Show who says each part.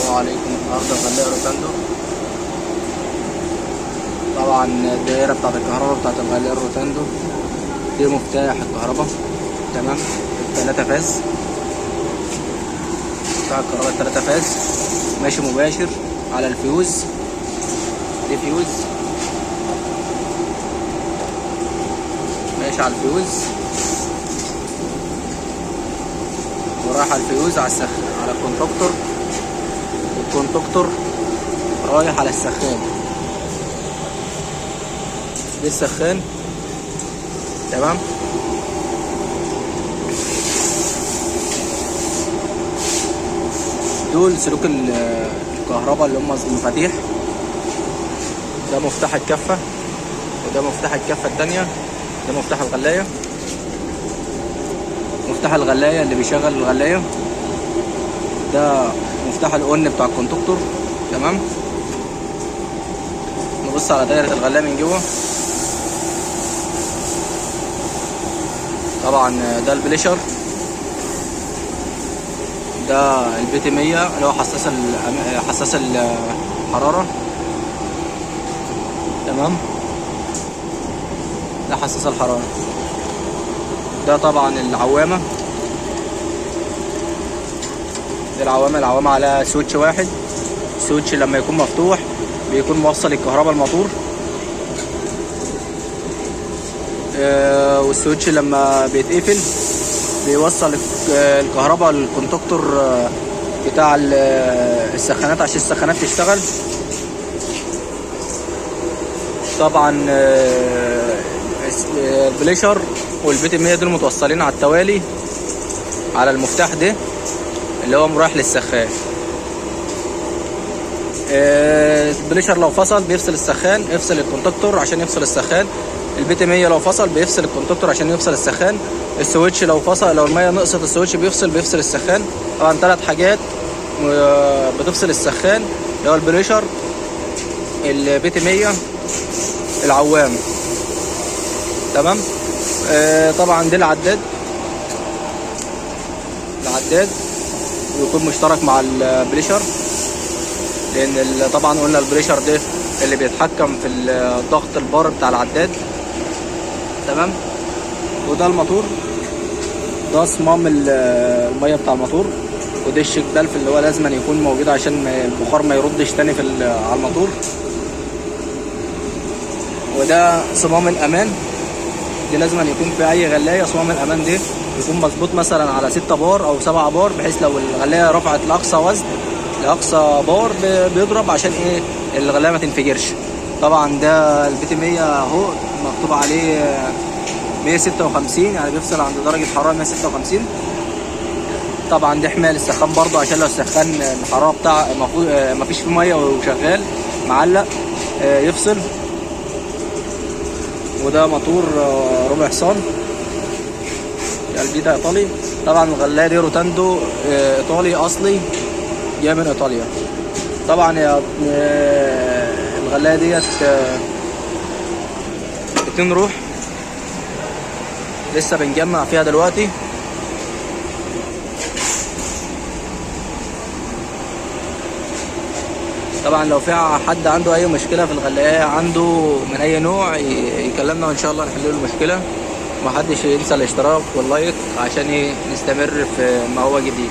Speaker 1: السلام عليكم. النهارده غلاية روتاندو. طبعا الدائرة بتاعت الكهرباء بتاعت الغلاية روتاندو دي مفتاح الكهرباء، تمام. 3 فاز، مفتاح الكهرباء 3 فاز ماشي مباشر على الفيوز. دي فيوز ماشي على الفيوز ورايح على الفيوز على على الكونتاكتور، والكونتاكتور رايح على السخان. دي السخان، تمام. دول سلوك الكهرباء اللي هم المفاتيح. ده مفتاح الكفة، وده مفتاح الكفة التانية. ده مفتاح الغلاية، مفتاح الغلاية اللي بيشغل الغلاية. ده مفتاح الأون بتاع الكونتاكتور، تمام. نبص على دايرة الغلاية من جوه. طبعا ده البليشر، ده البي 100 اللي هو حساس الحرارة، تمام. ده حساس الحرارة. ده طبعا العوامة، دي العوامة على سويتش واحد. السويتش لما يكون مفتوح بيكون موصل الكهرباء الموتور، والسويتش لما بيتقفل بيوصل الكهرباء للكونتاكتور بتاع السخانات عشان السخانات تشتغل. طبعا البليشر والبي 100 دول متوصلين على التوالي على المفتاح ده اللي هو رايح للسخان. البليشر لو فصل بيفصل السخان، يفصل الكونتاكتور عشان يفصل السخان. البي 100 لو فصل بيفصل الكونتاكتور عشان يفصل السخان. السويتش لو فصل، لو الميه نقصت السويتش بيفصل السخان. طبعا 3 حاجات بتفصل السخان، اللي هو البليشر، البي 100، العوام، تمام. طبعا دي العداد بيكون مشترك مع البليشر، لان طبعا قلنا البليشر ده اللي بيتحكم في الضغط البار بتاع العداد، تمام. وده الموتور، ده صمام الميه بتاع الموتور، وده الشيك بلف اللي هو لازم يكون موجود عشان البخار ما يردش تاني على الموتور. وده صمام الامان، دي لازم يكون في اي غلايه صمام الامان ده يكون مظبوط مثلا على 6 بار او 7 بار، بحيث لو الغلايه رفعت لاقصى وزن لاقصى بار بيضرب عشان ايه الغلايه ما تنفجرش. طبعا ده البي 100 اهو مكتوب عليه 156، يعني بيفصل عند درجه حراره 156. طبعا دي حمايه للسخان برضه عشان لو السخان الحراره بتاع ما فيش فيه ميه وشغال معلق يفصل. وده موتور ربع حصان، البيتا ايطالي. طبعا الغلايه دي روتاندو ايطالي اصلي، جاي من ايطاليا. طبعا الغلايه ديت 2 روح، لسه بنجمع فيها دلوقتي. طبعا لو في حد عنده اي مشكله في الغلايه عنده من اي نوع يكلمنا وان شاء الله نحل له المشكله. ومحدش ينسى الاشتراك واللايك عشان نستمر في ما هو جديد.